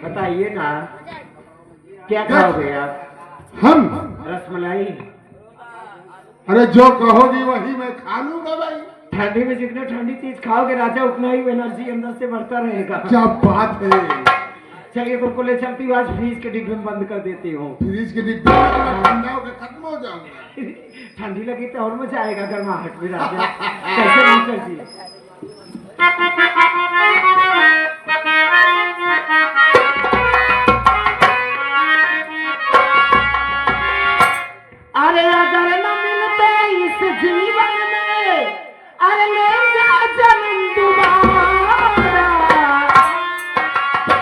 बताइए ना, क्या खाओगे आप? हम? रसमलाई। अरे जो कहोगी वही मैं खा लूंगा भाई। ठंडी में जितने ठंडी चीज खाओगे राजा, उतना ही एनर्जी अंदर से बढ़ता रहेगा। क्या बात है। चलिए तुमको ले चलती हूँ, आज फ्रीज के डिब्बे में बंद कर देती हूँ। फ्रिज के डिब्बे में तो मैं ठंडा होकर खत्म हो जाऊंगा। ठंडी लगी तो और मजा आएगा गर्माहट में राजा। कैसे मास्टर जी? अरे अगर न मिलते इस जीवन में, अरे ले जा जन्म दोबारा,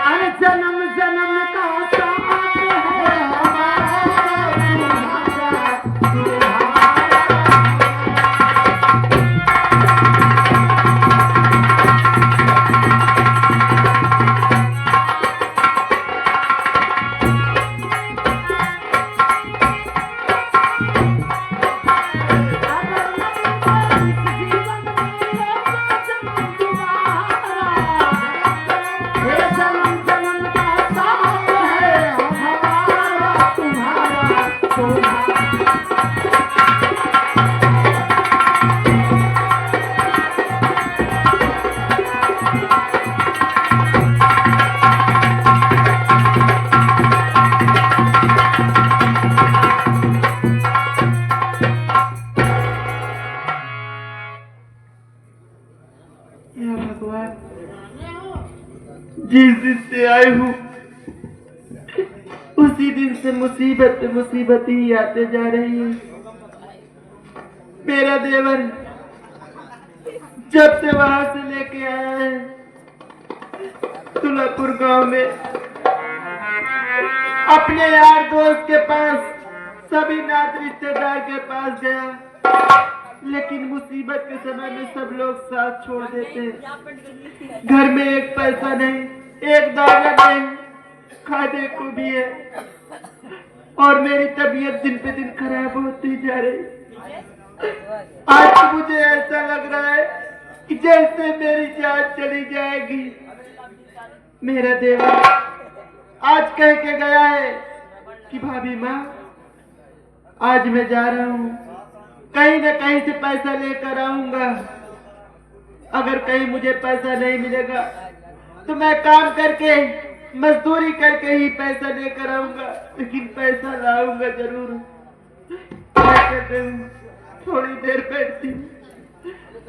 अरे जन्म जन्म का साथ है हमारा तुम्हारा। जिस दिन से आई हूँ उसी दिन से मुसीबत मुसीबत ही आते जा रही है। मेरा देवर जब से वहां से लेके आया है तुलापुर गांव में, अपने यार दोस्त के पास, सभी नात रिश्तेदार के पास गया, लेकिन मुसीबत के समय में सब लोग साथ छोड़ देते हैं। घर में एक पैसा नहीं, एक दाना नहीं, खाने को भी है, और मेरी तबीयत दिन पे दिन खराब होती जा रही। आज तो मुझे ऐसा लग रहा है कि जैसे मेरी जान चली जाएगी। मेरा देवर आज कह के गया है कि भाभी माँ, आज मैं जा रहा हूँ, कहीं न कहीं से पैसा लेकर आऊंगा। अगर कहीं मुझे पैसा नहीं मिलेगा तो मैं काम करके, मजदूरी करके ही पैसा लेकर आऊंगा, लेकिन पैसा लाऊंगा जरूर। क्या कर रही हूँ, थोड़ी देर बैठती हूँ,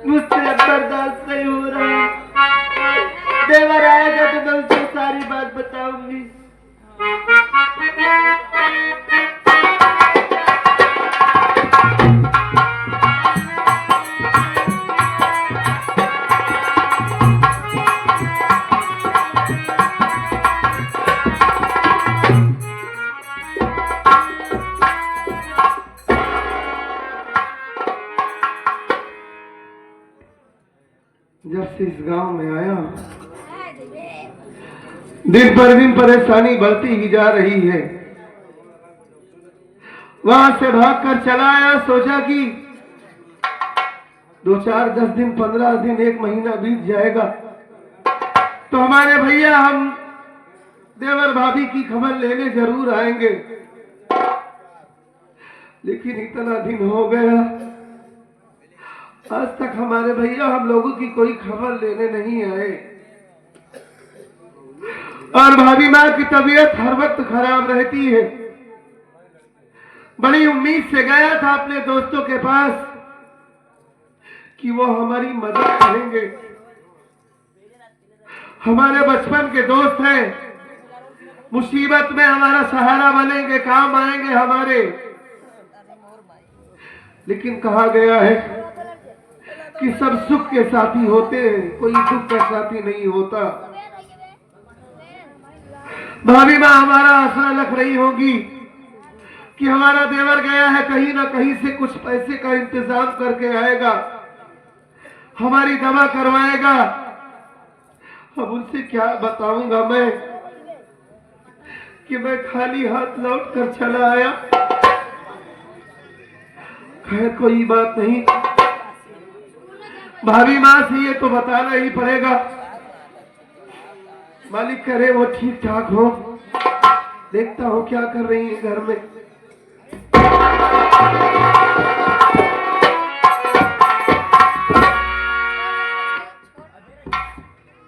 मुझसे अब बर्दाश्त नहीं हो रहा है। देवर आएगा तो मैं उसको सारी बात बताऊंगी। जब से इस गांव में आया, दिन पर दिन परेशानी बढ़ती ही जा रही है। वहां से भागकर चला आया, सोचा कि 2 4 10 दिन 15 दिन 1 महीना बीत जाएगा तो हमारे भैया हम देवर भाभी की खबर लेने जरूर आएंगे। लेकिन इतना दिन हो गया, आज तक हमारे भैया हम लोगों की कोई खबर लेने नहीं आए, और भाभी माँ की तबीयत हर वक्त खराब रहती है। बड़ी उम्मीद से गया था अपने दोस्तों के पास कि वो हमारी मदद करेंगे। हमारे बचपन के दोस्त हैं, मुसीबत में हमारा सहारा बनेंगे, काम आएंगे हमारे। लेकिन कहा गया है कि सब सुख के साथी होते हैं, कोई दुख का साथी नहीं होता। भाभी माँ हमारा आसरा रख रही होगी कि हमारा देवर गया है, कहीं ना कहीं से कुछ पैसे का इंतजाम करके आएगा, हमारी दवा करवाएगा। अब उनसे क्या बताऊंगा मैं कि मैं खाली हाथ लौट कर चला आया। खैर कोई बात नहीं, भाभी माँ से ये तो बताना ही पड़ेगा। मालिक करे वो ठीक ठाक हो। देखता हूँ क्या कर रही है घर में।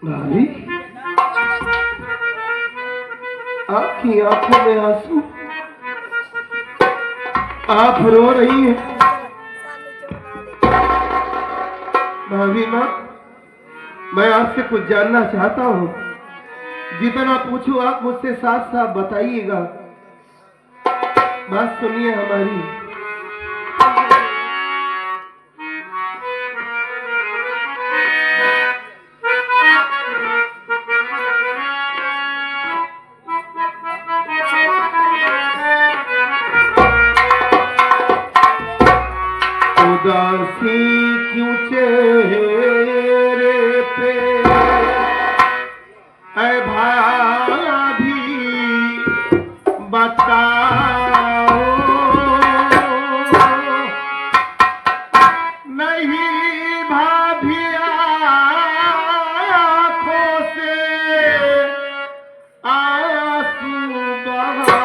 भाभी, आपकी आंखों में आंसू, आप रो रही हैं। भाभी माँ, मैं आपसे कुछ जानना चाहता हूँ। जितना पूछूं आप मुझसे साफ साफ बताइएगा। बात सुनिए हमारी। उदासी क्यों चेहरे पे ऐ भाभी बताओ, नहीं भाभी आँखों से आंसू बहाओ।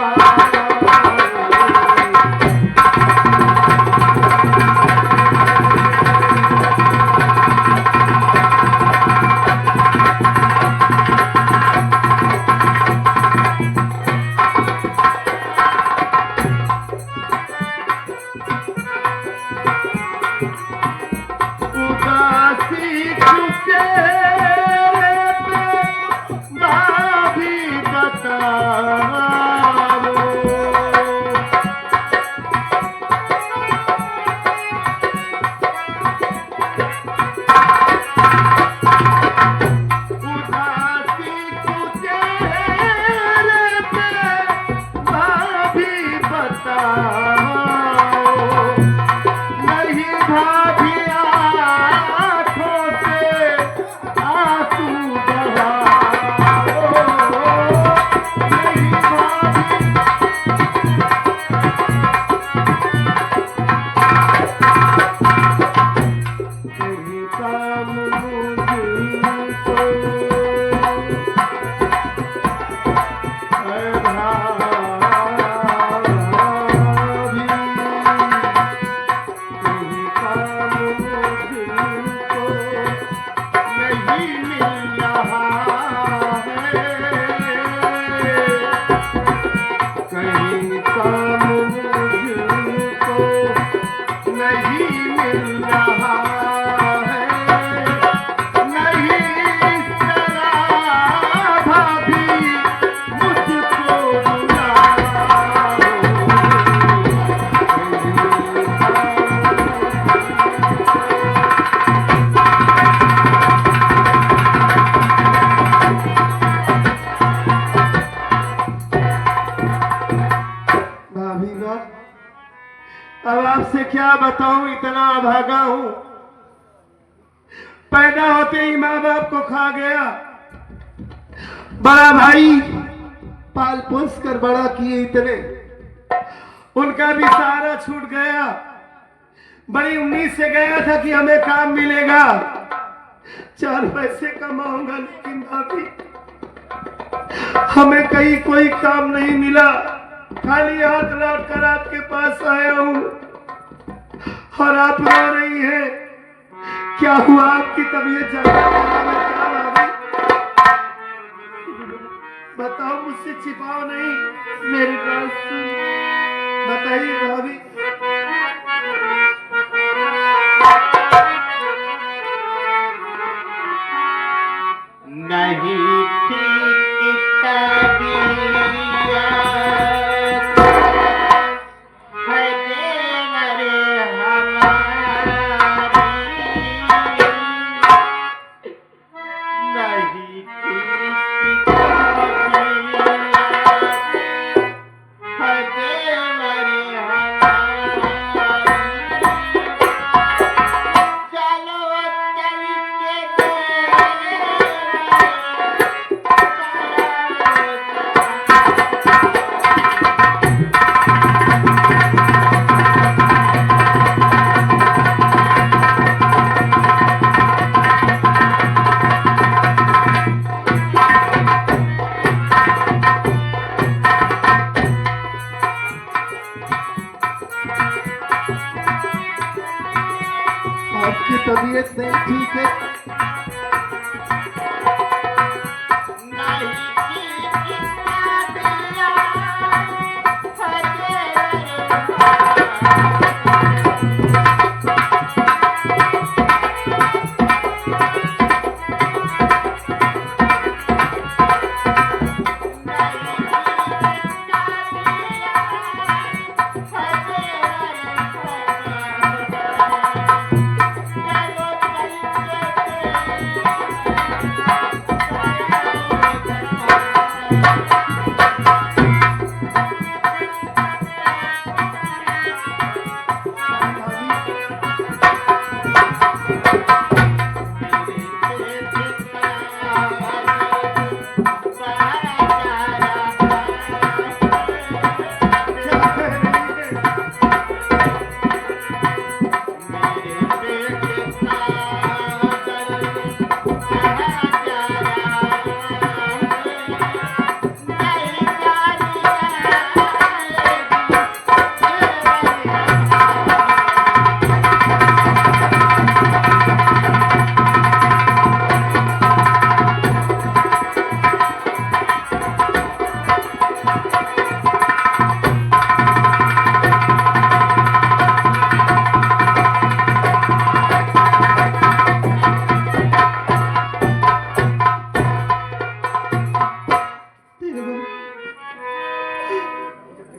अब आपसे क्या बताऊं, इतना अभागा हूं। पैदा होते ही माँ बाप को खा गया। बड़ा भाई पाल पोस कर बड़ा किए इतने, उनका भी सहारा छूट गया। बड़ी उम्मीद से गया था कि हमें काम मिलेगा, 4 पैसे कमाऊंगा, लेकिन भाभी हमें कहीं कोई काम नहीं मिला। खाली हाथ लौट कर आपके पास आया हूं और आप रो रही हैं। क्या हुआ, आपकी तबीयत ज्यादा खराब है क्या भाभी? बताओ, मुझसे छिपाओ नहीं, मेरी बात सुन, बताइए भाभी। नहीं ठीक तबीयत है तेरे हमारी, नहीं ठीक तबीयत है तेरे हमारी। तबीयत नहीं ठीक है।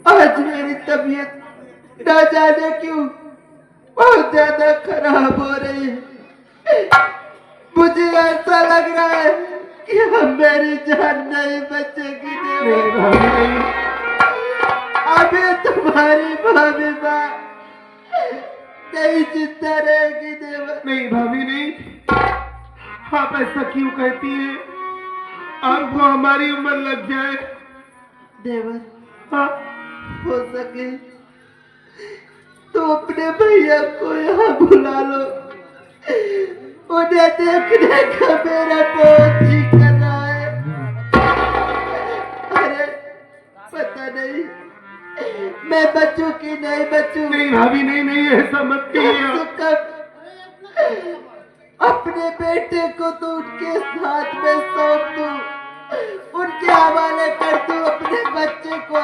आज मेरी तबीयत ना जाने क्यों बहुत ज्यादा खराब हो रही है। मुझे ऐसा लग रहा है कि अब मेरी जान नहीं बचेगी देवर। अभी तुम्हारी भाभी माँ नहीं जिंदा रहेगी देवर। नहीं भाभी नहीं, आप ऐसा क्यों कहती हैं? आपको हमारी उम्र लग जाए। देवर हाँ, हो सके तो अपने भैया को यहाँ बुला लो। उन्हें देखने का मेरा बहुत जी कर रहा है। अरे पता नहीं मैं बचूं कि नहीं बचूं। नहीं भाभी नहीं नहीं, ऐसा मत कहिए कम से आप। कम अपने बेटे को तो उनके साथ में सौंप दूं, उनके हवाले कर दूं अपने बच्चे को।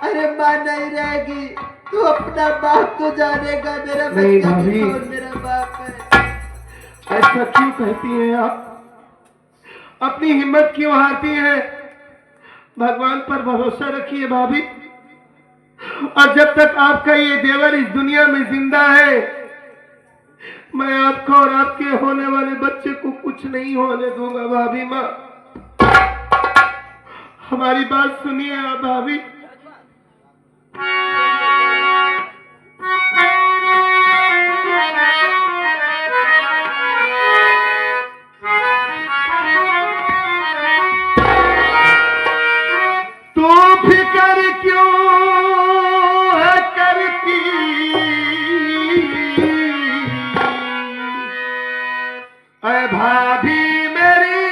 अरे माँ नहीं रहेगी तो अपना बाप तो जानेगा मेरा नहीं बच्चा भाभी। कौन मेरा बाप है। ऐसा क्यों कहती हैं आप? अपनी हिम्मत क्यों हारती हैं? भगवान पर भरोसा रखिए भाभी। और जब तक आपका ये देवर इस दुनिया में जिंदा है, मैं आपको और आपके होने वाले बच्चे को कुछ नहीं होने दूंगा भाभी माँ। हमारी बात सुनिए आप भाभी। तो फिक्र क्यों है करती, ऐ भाभी मेरी,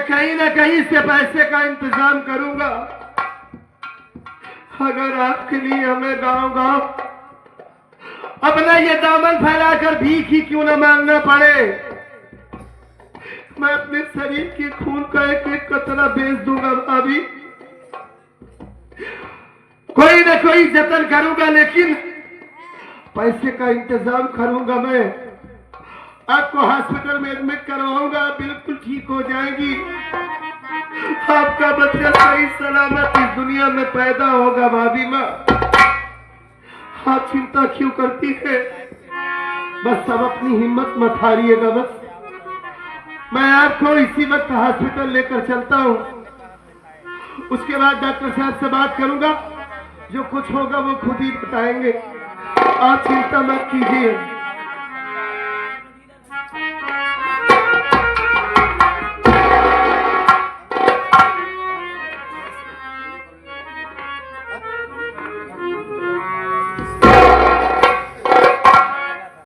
कहीं ना कहीं से पैसे का इंतजाम करूंगा। अगर आपके लिए हमें गांव-गांव अपना ये दामन फैलाकर भीख ही क्यों न मांगना पड़े, मैं अपने शरीर के खून का एक एक कतरा बेच दूंगा भाभी। कोई ना कोई जतन करूंगा, लेकिन पैसे का इंतजाम करूंगा। मैं आपको हॉस्पिटल में एडमिट करवाऊंगा, बिल्कुल ठीक हो जाएगी। आपका बच्चा सही सलामत इस दुनिया में पैदा होगा। भाभी माँ, आप चिंता क्यों करती है? बस अब अपनी हिम्मत मत हारिएगा। बस मैं आपको इसी वक्त हॉस्पिटल लेकर चलता हूँ। उसके बाद डॉक्टर साहब से बात करूंगा, जो कुछ होगा वो खुद ही बताएंगे। आप चिंता मत कीजिए।